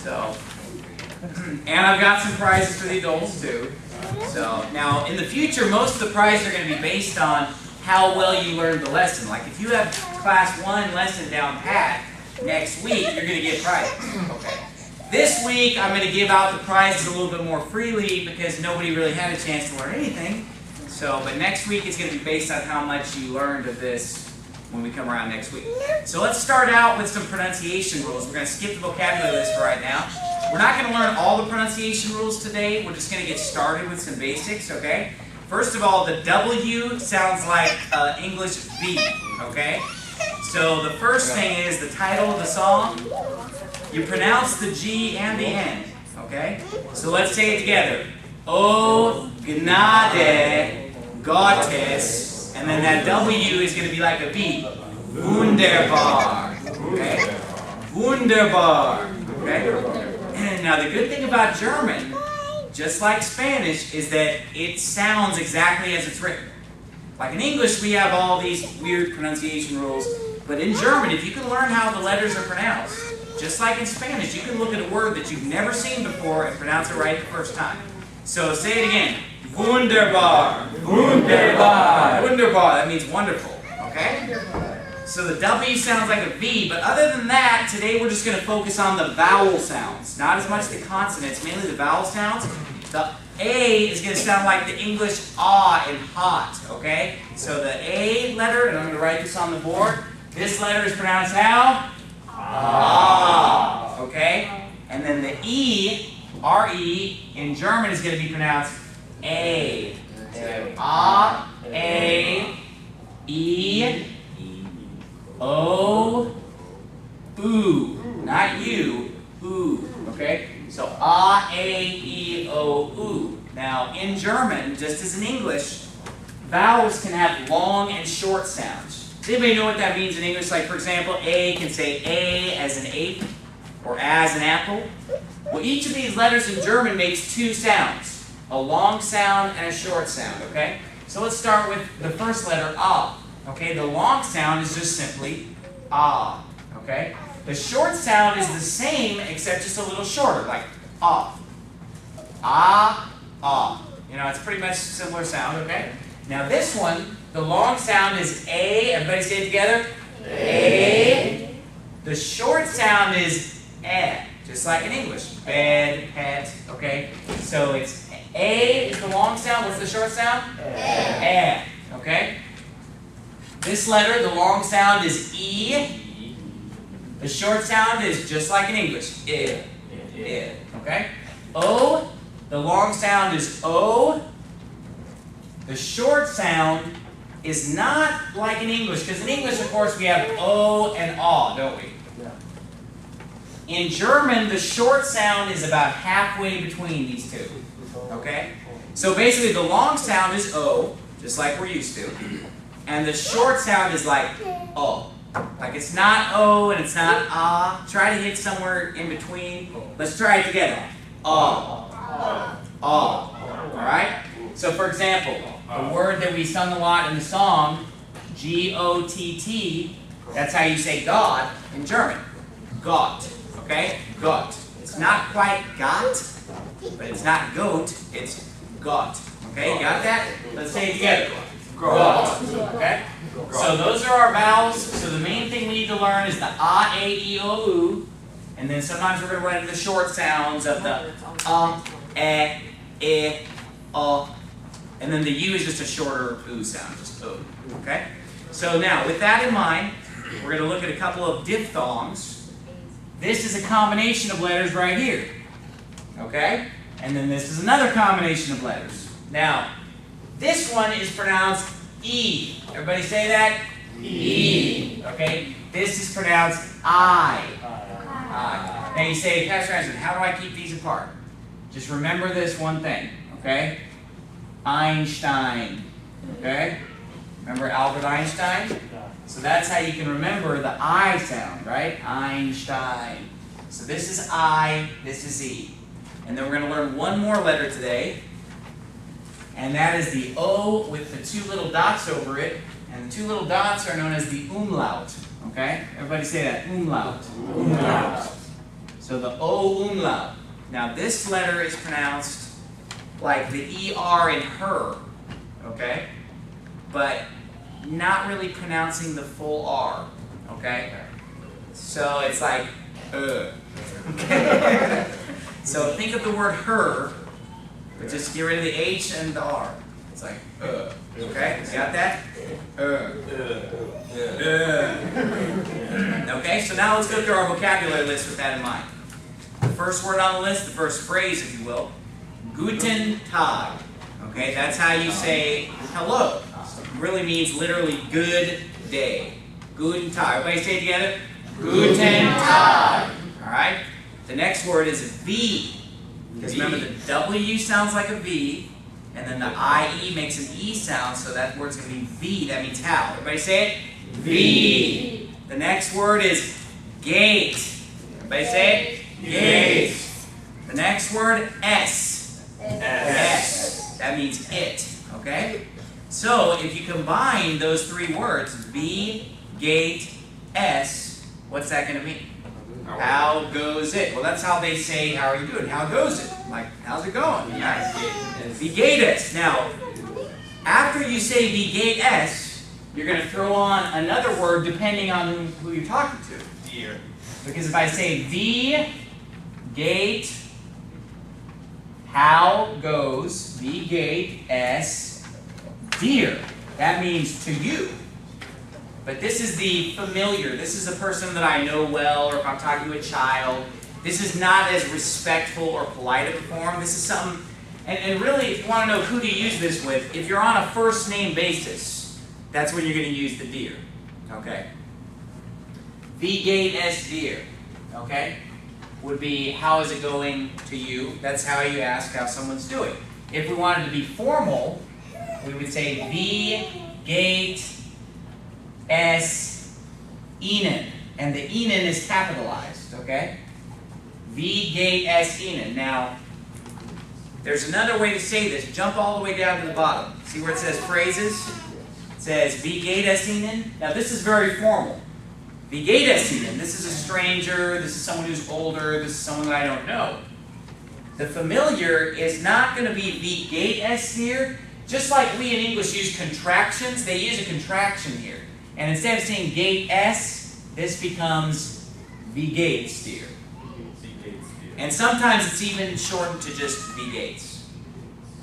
So, and I've got some prizes for the adults too. So now in the future, most of the prizes are going to be based on how well you learned the lesson. Like if you have class 1 lesson down pat, next week you're going to get prizes. Okay. This week I'm going to give out the prizes a little bit more freely because nobody really had a chance to learn anything. So, but next week it's going to be based on how much you learned of this when we come around next week. So let's start out with some pronunciation rules. We're going to skip the vocabulary list for right now. We're not going to learn all the pronunciation rules today. We're just going to get started with some basics, okay? First of all, the W sounds like English V, okay? So the first thing is the title of the song. You pronounce the G and the N, okay? So let's say it together. O Gnade Gottes, and then that W is going to be like a V. Wunderbar, okay? Wunderbar, okay? And now the good thing about German, just like Spanish, is that it sounds exactly as it's written. Like in English, we have all these weird pronunciation rules, but in German, if you can learn how the letters are pronounced, just like in Spanish, you can look at a word that you've never seen before and pronounce it right the first time. So say it again. Wunderbar. Wunderbar. Wunderbar. That means wonderful. Okay? So the W sounds like a V, but other than that, today we're just going to focus on the vowel sounds. Not as much the consonants, mainly the vowel sounds. The A is going to sound like the English ah in hot. Okay? So the A letter, and I'm going to write this on the board. This letter is pronounced how? Ah. Okay? And then the E, R-E, in German is going to be pronounced A. A, A, E, O, oo. Not you, oo. Okay? So A, A, E, O, oo. Now, in German, just as in English, vowels can have long and short sounds. Does anybody know what that means in English? Like, for example, A can say A as an ape or as an apple. Well, each of these letters in German makes two sounds, a long sound and a short sound, okay? So let's start with the first letter, A. Okay, the long sound is just simply A, okay? The short sound is the same except just a little shorter, like A. A, A. You know, it's pretty much a similar sound, okay? Now this one, the long sound is A. Everybody say it together. A. The short sound is E, just like in English. Bed, pet, okay? So it's A is the long sound. What's the short sound? E. Okay? This letter, the long sound is E. The short sound is just like in English. I. I. Okay? O, the long sound is O. The short sound is not like in English, because in English, of course, we have O and A, don't we? Yeah. In German, the short sound is about halfway between these two. Okay? So basically, the long sound is O, just like we're used to. And the short sound is like O. Like it's not O and it's not A. Try to hit somewhere in between. Let's try it together. O. O. Alright? So for example, the word that we sung a lot in the song, G-O-T-T, that's how you say God in German. Gott. Okay? Gott. It's not quite got, but it's not goat, it's Gott. Okay, you got that? Let's say it together. Gott. Okay? So those are our vowels. So the main thing we need to learn is the A, A, E, O, U. And then sometimes we're going to run into the short sounds of the E, O. And then the U is just a shorter oo sound, just oo. Okay? So now, with that in mind, we're going to look at a couple of diphthongs. This is a combination of letters right here. Okay? And then this is another combination of letters. Now, this one is pronounced E. Everybody say that? E. Okay? This is pronounced I. I. Now you say, Pastor Anderson, how do I keep these apart? Just remember this one thing. Okay? Einstein. Okay? Remember Albert Einstein? So that's how you can remember the I sound, right? Einstein. So this is I, this is E. And then we're going to learn one more letter today. And that is the O with the two little dots over it. And the two little dots are known as the umlaut. Okay? Everybody say that. Umlaut. Umlaut. So the O umlaut. Now this letter is pronounced like the ER in her, okay? But not really pronouncing the full R, okay? So it's like, okay? So think of the word her, but just get rid of the H and the R. It's like, okay? You got that? Okay, so now let's go through our vocabulary list with that in mind. The first word on the list, the first phrase, if you will, Guten Tag. Okay, that's how you say hello. It really means literally good day. Guten Tag. Everybody say it together? Guten Tag. All right. The next word is V. Because remember, the W sounds like a V, and then the IE makes an E sound, so that word's going to be V. That means how. Everybody say it? V. The next word is gate. Everybody say it? Gate. The next word, S. S. That means it. Okay? So, if you combine those three words, V, gate, S, what's that going to mean? How goes it? Well, that's how they say, how are you doing? How goes it? Like, how's it going? Nice. Wie geht es? Now, after you say wie geht es, you're going to throw on another word depending on who you're talking to. Dear. Because if I say wie geht, how goes, wie geht es, dir, that means to you. But this is the familiar. This is a person that I know well, or if I'm talking to a child. This is not as respectful or polite of a form. This is something, and really, if you want to know who to use this with, if you're on a first name basis, that's when you're going to use the dir. Okay? Wie geht es dir? Okay? Would be, how is it going to you? That's how you ask how someone's doing. If we wanted to be formal, we would say, wie geht es Ihnen. And the Ihnen is capitalized, okay? Wie geht es Ihnen. Now, there's another way to say this. Jump all the way down to the bottom. See where it says phrases? It says, wie geht es Ihnen. Now, this is very formal. Wie geht es Ihnen. This is a stranger. This is someone who's older. This is someone that I don't know. The familiar is not going to be wie geht es here. Just like we in English use contractions, they use a contraction here. And instead of saying gate S, this becomes wie geht's dir. And sometimes it's even shortened to just wie geht's.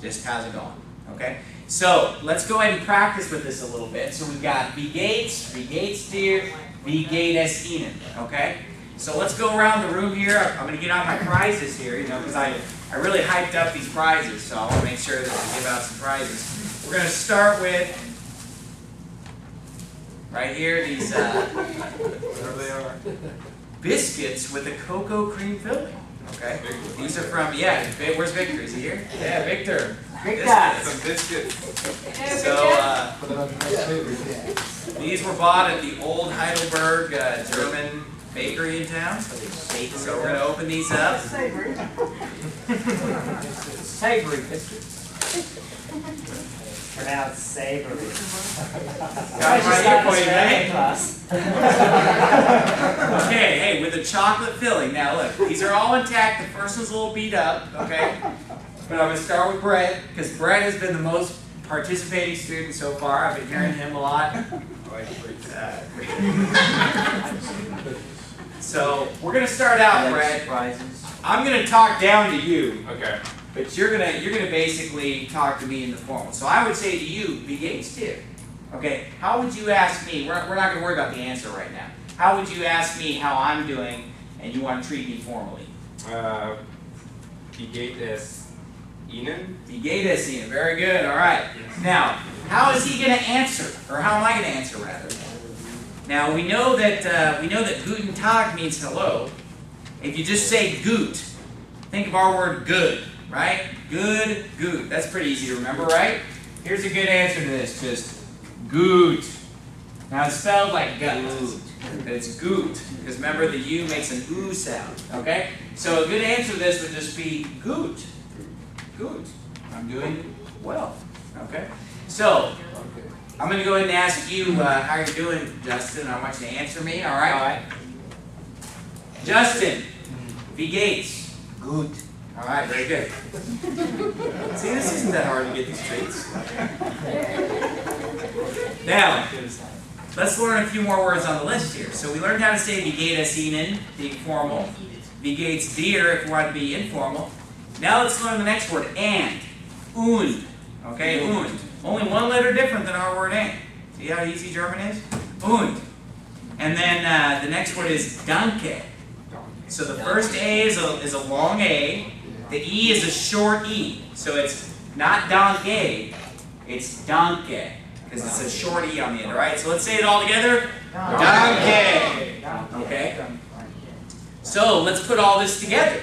Just how's it going? Okay? So let's go ahead and practice with this a little bit. So we've got wie geht's dir, wie geht es Ihnen. Okay? So let's go around the room here. I'm going to get out my prizes here, because I really hyped up these prizes, so I want to make sure that we give out some prizes. We're going to start with right here, these whatever they are, biscuits with a cocoa cream filling. Okay, these are from where's Victor? Is he here? Yeah, Victor. Some biscuits. So these were bought at the Old Heidelberg German bakery in town. So we're going to open these up. Savory. Savory biscuits. Pronounced savory. Okay, hey, with a chocolate filling. Now look, these are all intact. The first one's a little beat up, okay? But I'm going to start with Brett, because Brett has been the most participating student so far. I've been hearing him a lot. So we're going to start out, Brett. I'm going to talk down to you. Okay. But you're gonna basically talk to me in the formal. So I would say to you, wie geht's dir? Okay, how would you ask me? We're not gonna worry about the answer right now. How would you ask me how I'm doing, and you want to treat me formally? Wie geht es Ihnen? Wie geht es Ihnen? Very good. All right. Now, how is he gonna answer, or how am I gonna answer rather? Now we know that Guten Tag means hello. If you just say gut, think of our word good. Right? Good, gut. That's pretty easy to remember, right? Here's a good answer to this. Just gut. Now it's spelled like gut. But it's gut. Because remember, the U makes an oo sound. Okay? So a good answer to this would just be gut. Gut. I'm doing well. Okay? So, I'm going to go ahead and ask you how you're doing, Justin. I want you to answer me, all right? All right. Justin, Wie geht's? Good. All right, very good. See, this isn't that hard to get these traits. Now, let's learn a few more words on the list here. So we learned how to say wie geht es Ihnen, being formal. Wie geht's dir, if we want to be informal. Now let's learn the next word, and. Und. Okay, und. Only one letter different than our word and. See how easy German is? Und. And then the next word is danke. So the first A is a long A. The E is a short E. So it's not danke, it's danke. Because it's a short E on the end, all right? So let's say it all together. Danke. Okay? So let's put all this together.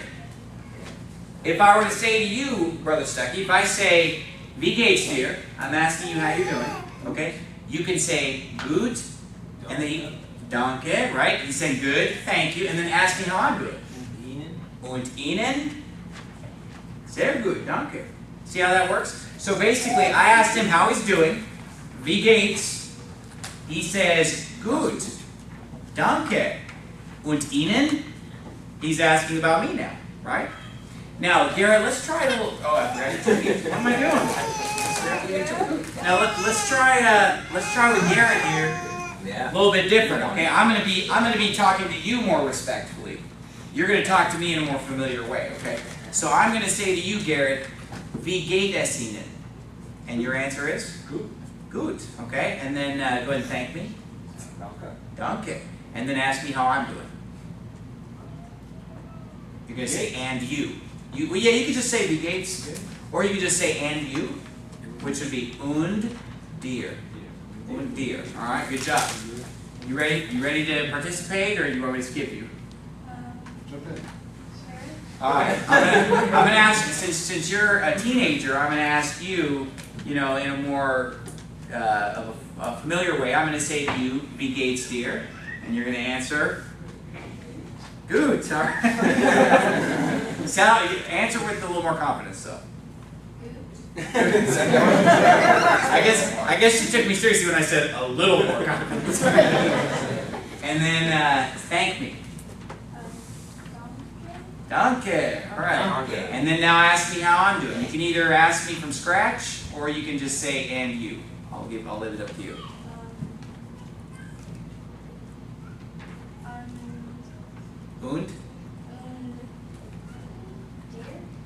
If I were to say to you, Brother Stuckey, if I say, wie geht's dir? I'm asking you how you're doing, okay? You can say, gut, and then danke, right? You say good, thank you, and then ask me how I'm doing. Und Ihnen? Sehr gut, danke. See how that works? So basically, I asked him how he's doing. Wie geht's? He says, gut, danke. Und Ihnen? He's asking about me now, right? Now, Garrett, let's try a little. Oh, I forgot. What am I doing? Now let's try with Garrett here. Yeah. A little bit different, okay? I'm gonna be talking to you more respectfully. You're gonna talk to me in a more familiar way, okay? So I'm gonna say to you, Garrett, wie geht es Ihnen? And your answer is? Good. Good, okay? And then go ahead and thank me. Danke. Danke. And then ask me how I'm doing. You're gonna say and you. Well, yeah, you could just say wie geht's, or you could just say and you, which would be und dir. Und dir. All right, good job. You ready? You ready to participate, or you want me to skip you? All right. I'm gonna ask you, since you're a teenager, I'm gonna ask you, in a more of a familiar way. I'm gonna say to you, wie geht's dir, and you're gonna answer. Good. Sorry. Answer with a little more confidence, though. I guess you took me seriously when I said a little more confidence. And then thank me. Danke. All right. Danke. And then now ask me how I'm doing. You can either ask me from scratch, or you can just say and you. I'll leave it up to you. Und?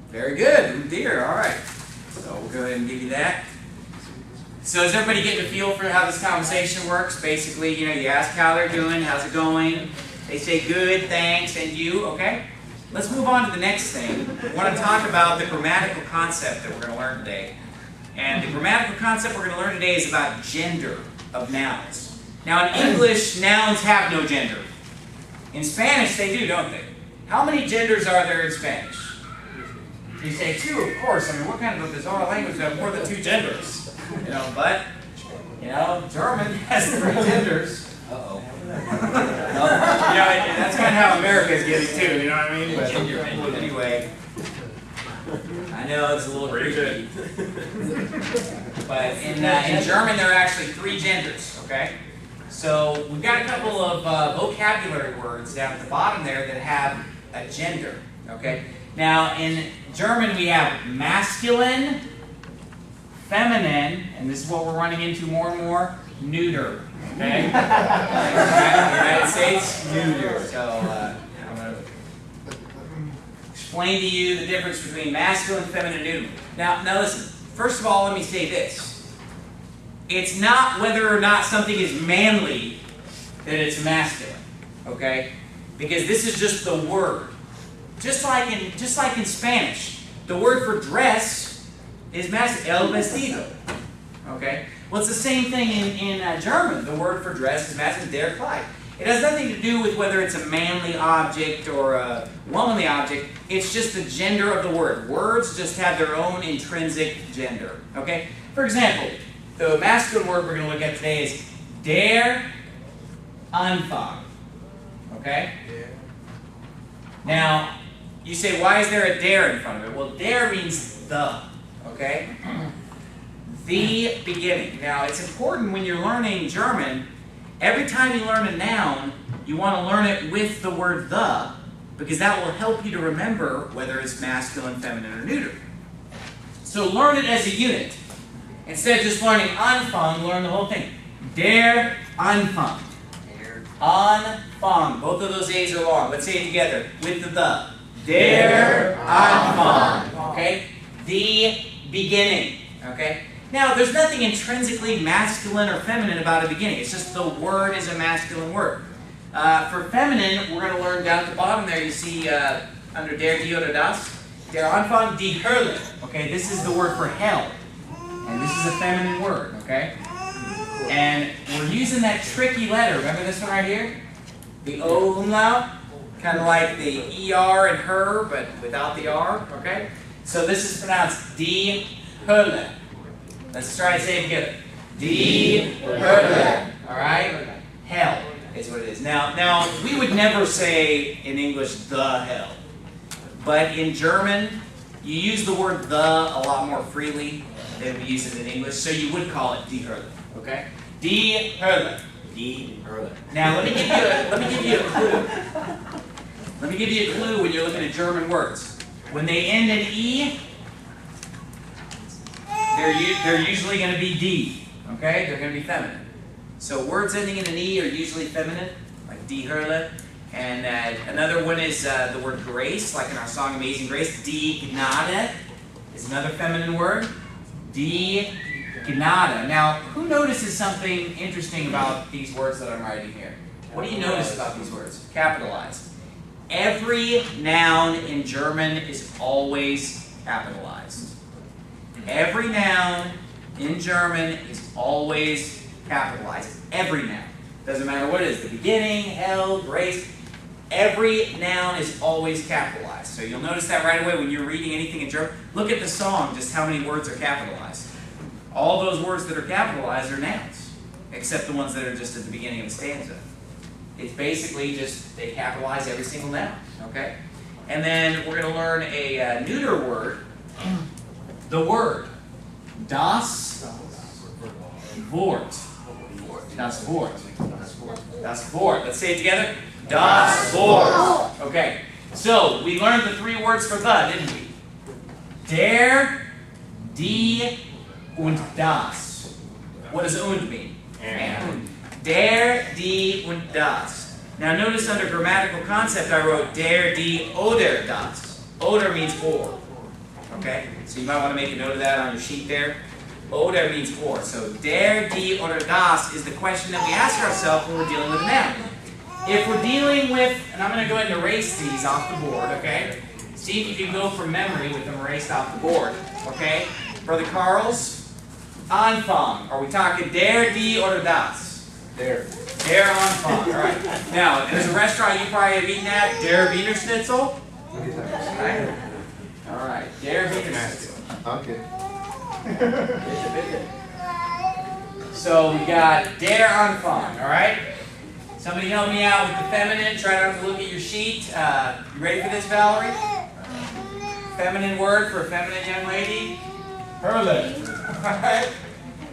Very good, dear. All right. So we'll go ahead and give you that. So is everybody getting a feel for how this conversation works? Basically, you ask how they're doing, how's it going? They say good, thanks, and you, okay? Let's move on to the next thing. I want to talk about the grammatical concept that we're going to learn today. And the grammatical concept we're going to learn today is about gender of nouns. Now in English, nouns have no gender. In Spanish, they do, don't they? How many genders are there in Spanish? You say two, of course. I mean, what kind of a bizarre language that have more than two genders? But German has 3 genders. Uh-oh. That's kind of how America is getting too. You know what I mean? But anyway, I know it's a little creepy. But in German, there are actually 3 genders. Okay. So we've got a couple of vocabulary words down at the bottom there that have a gender. Okay. Now in German we have masculine, feminine, and this is what we're running into more and more, neuter. Okay? United States, neuter. So I'm going to explain to you the difference between masculine, feminine, and neuter. Now listen. First of all, let me say this. It's not whether or not something is manly that it's masculine. Okay? Because this is just the word. Just like in Spanish, the word for dress is el vestido. Okay? Well, it's the same thing in German. The word for dress is masculine, der Kleid. It has nothing to do with whether it's a manly object or a womanly object. It's just the gender of the word. Words just have their own intrinsic gender. Okay? For example, the masculine word we're going to look at today is der Anfang. Okay? Now, you say, why is there a der in front of it? Well, der means the, okay? The beginning. Now, it's important when you're learning German, every time you learn a noun, you want to learn it with the word the, because that will help you to remember whether it's masculine, feminine, or neuter. So learn it as a unit. Instead of just learning Anfang, learn the whole thing. Der Anfang. Anfang. Both of those A's are long. Let's say it together with the. Der Anfang. Okay? The beginning. Okay? Now, there's nothing intrinsically masculine or feminine about a beginning. It's just the word is a masculine word. For feminine, we're going to learn down at the bottom there, you see under der, die, oder das. Der Anfang, die Hölle. Okay, this is the word for hell. And this is a feminine word, okay? And we're using that tricky letter. Remember this one right here? The O umlaut. Kind of like the ER in her, but without the R, okay? So this is pronounced die Hölle. Let's try to say it together. Die Hölle. All right? Hell is what it is. Now, we would never say in English the hell. But in German, you use the word the a lot more freely than we use it in English, so you would call it die Hölle. Okay? Die Hölle. Die Hölle. Now, let me give you a clue. Let me give you a clue when you're looking at German words. When they end in E, they're usually going to be D. Okay? They're going to be feminine. So words ending in an E are usually feminine, like die Hölle. And another one is the word grace, like in our song Amazing Grace. Die Gnade is another feminine word. Die Gnade. Now, who notices something interesting about these words that I'm writing here? What do you notice about these words? Capitalized. Every noun in German is always capitalized. Every noun in German is always capitalized. Every noun. Doesn't matter what it is. The beginning, hell, grace. Every noun is always capitalized. So you'll notice that right away when you're reading anything in German. Look at the song, just how many words are capitalized. All those words that are capitalized are nouns, except the ones that are just at the beginning of the stanza. It's basically just, they capitalize every single noun, okay? And then we're going to learn a neuter word. The word. Das Wort. Das Wort. Das Wort. Let's say it together. Das Wort. Okay. So, we learned the three words for the, didn't we? Der, die, und das. What does und mean? And. Der, die, und das. Now notice under grammatical concept I wrote der, die, oder das. Oder means or. Okay? So you might want to make a note of that on your sheet there. Oder means or. So der, die, oder das is the question that we ask ourselves when we're dealing with a noun. If we're dealing with, and I'm going to go ahead and erase these off the board, okay? See if you can go from memory with them erased off the board, okay? Brother Carl's, Anfang. Are we talking der, die, oder das? Der Anfang, all right. Now, there's a restaurant you probably have eaten at, Der Wiener Schnitzel. Right? All right, Der Wiener Schnitzel. Okay. So we got Der Anfang, all right? Somebody help me out with the feminine. Try not to look at your sheet. You ready for this, Valerie? Feminine word for a feminine young lady? Hölle. All right?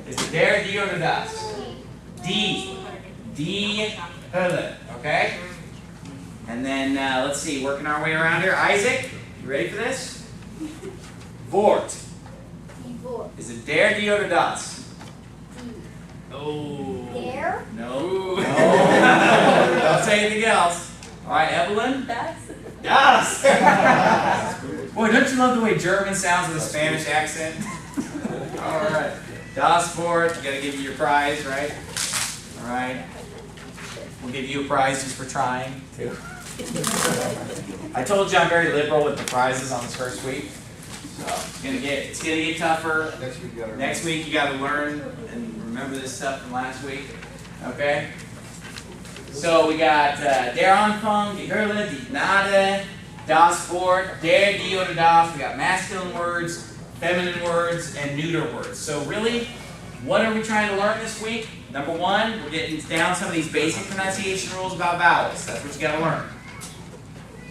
Is it der, die, oder das? Die. Die Hölle. Okay? And then, let's see, working our way around here. Isaac, you ready for this? Wort. Is it der, die, oder das? Oh. Der? No. Don't say anything else. All right, Evelyn? Das. Boy, don't you love the way German sounds with a Spanish accent? All right. Das Wort. You got to give you your prize, right? All right. We'll give you a prize just for trying, too. I told you I'm very liberal with the prizes on this first week. So it's gonna get tougher. Next week you gotta learn and remember this stuff from last week. Okay? So we got der Anfang, die Hölle, die Gnade, das Wort, der, die, oder das. We got masculine words, feminine words, and neuter words. So really, what are we trying to learn this week? Number one, we're getting down some of these basic pronunciation rules about vowels. That's what you gotta learn.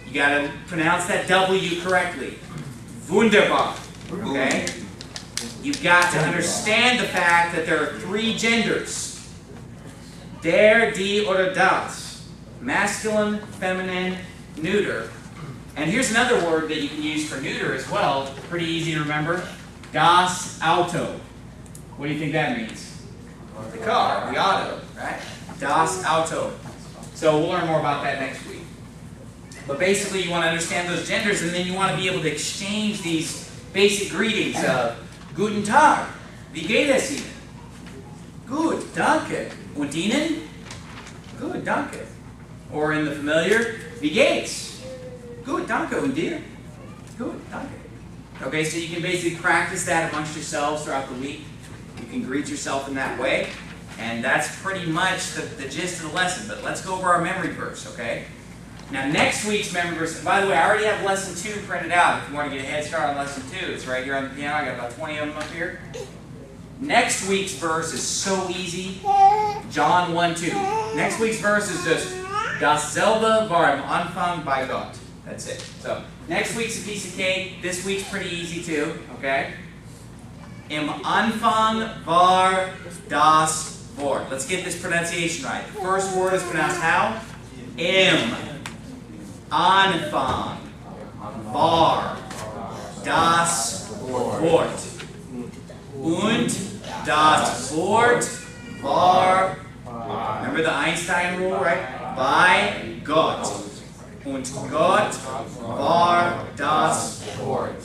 You gotta pronounce that W correctly. Wunderbar. Okay? You've got to understand the fact that there are three genders. Der, die, oder das. Masculine, feminine, neuter. And here's another word that you can use for neuter as well. Pretty easy to remember. Das Auto. What do you think that means? The car, the auto, right? Das Auto. So we'll learn more about that next week. But basically you want to understand those genders, and then you want to be able to exchange these basic greetings of Guten Tag, wie geht es Ihnen? Gut, danke. Und Ihnen? Gut, danke. Or in the familiar, wie geht's? Gut, danke. Und dir? Gut, danke. Okay, so you can basically practice that amongst yourselves throughout the week. You can greet yourself in that way. And that's pretty much the gist of the lesson. But let's go over our memory verse, okay? Now next week's memory verse, by the way, I already have lesson 2 printed out. If you want to get a head start on lesson 2, it's right here on the piano. I got about 20 of them up here. Next week's verse is so easy. John 1:2. Next week's verse is just Dasselbe war im Anfang bei Gott. That's it. So next week's a piece of cake. This week's pretty easy too. Okay. Im Anfang war das Wort. Let's get this pronunciation right. The first word is pronounced how? Im Anfang war das Wort. Und das Wort war, remember the Einstein rule, right? Bei Gott. Und Gott war das Wort.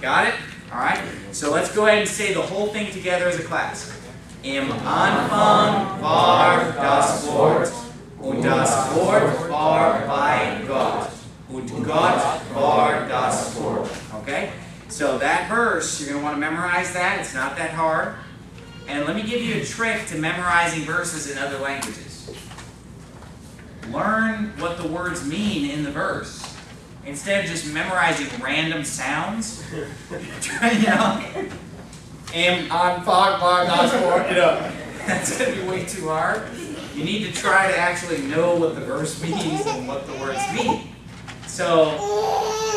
Got it? Alright? So let's go ahead and say the whole thing together as a class. Im Anfang war das Wort. Und das Wort war bei Gott. Und Gott war das Wort. Okay? So that verse, you're going to want to memorize that. It's not that hard. And let me give you a trick to memorizing verses in other languages. Learn what the words mean in the verse. Instead of just memorizing random sounds. You know? Im Anfang war das Wort. You know, that's going to be way too hard. You need to try to actually know what the verse means and what the words mean. So,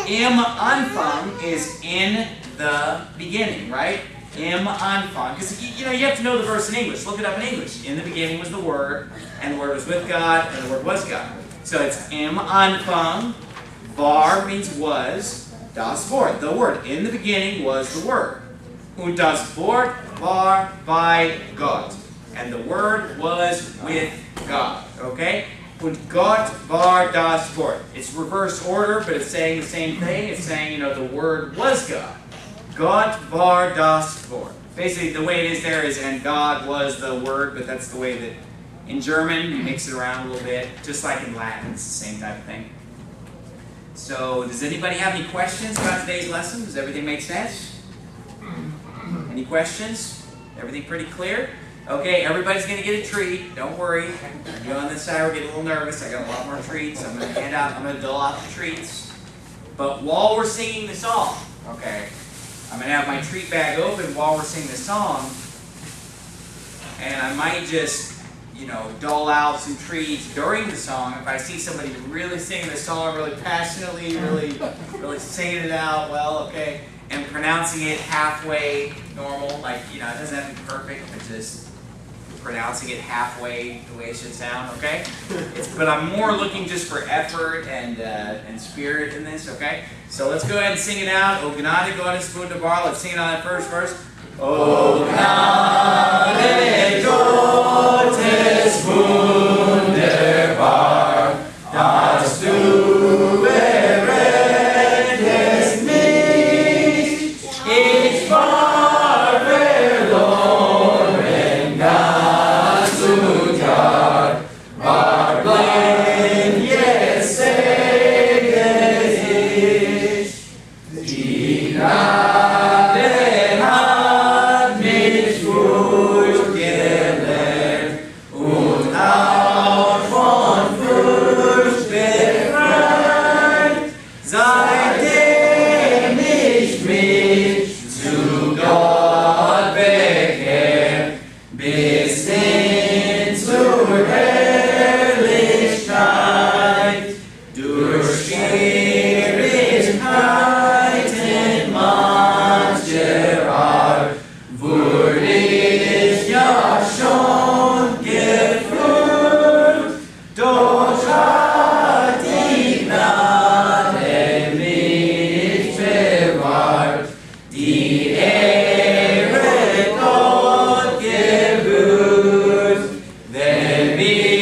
im Anfang is in the beginning, right? Im Anfang. Because, you know, you have to know the verse in English. Look it up in English. In the beginning was the Word, and the Word was with God, and the Word was God. So it's im Anfang. War means was. Das Wort, the Word. In the beginning was the Word. Und das Wort war bei Gott. And the Word was with God. Okay? Und Gott war das Wort. It's reverse order, but it's saying the same thing. It's saying, you know, the Word was God. Gott war das Wort. Basically, the way it is there is, and God was the Word, but that's the way that in German, you mix it around a little bit. Just like in Latin, it's the same type of thing. So, does anybody have any questions about today's lesson? Does everything make sense? Any questions? Everything pretty clear? Okay, everybody's going to get a treat. Don't worry. You on this side, we're getting a little nervous. I got a lot more treats. I'm going to dole out the treats. But while we're singing the song, okay, I'm going to have my treat bag open while we're singing the song. And I might just, you know, dole out some treats during the song. If I see somebody really singing the song really passionately, really singing it out well, okay, and pronouncing it halfway normal, like, you know, it doesn't have to be perfect, but just pronouncing it halfway the way it should sound, okay? But I'm more looking just for effort and spirit in this, okay? So let's go ahead and sing it out. O Gnade Gottes wunderbar. Let's sing it on that first verse. O Gnade Gottes wunderbar, dass du errettest mich. Ich war verloren, ganz und gar, war blind, jetzt sehe ich. Die Gnade hat mich gut gelernt und B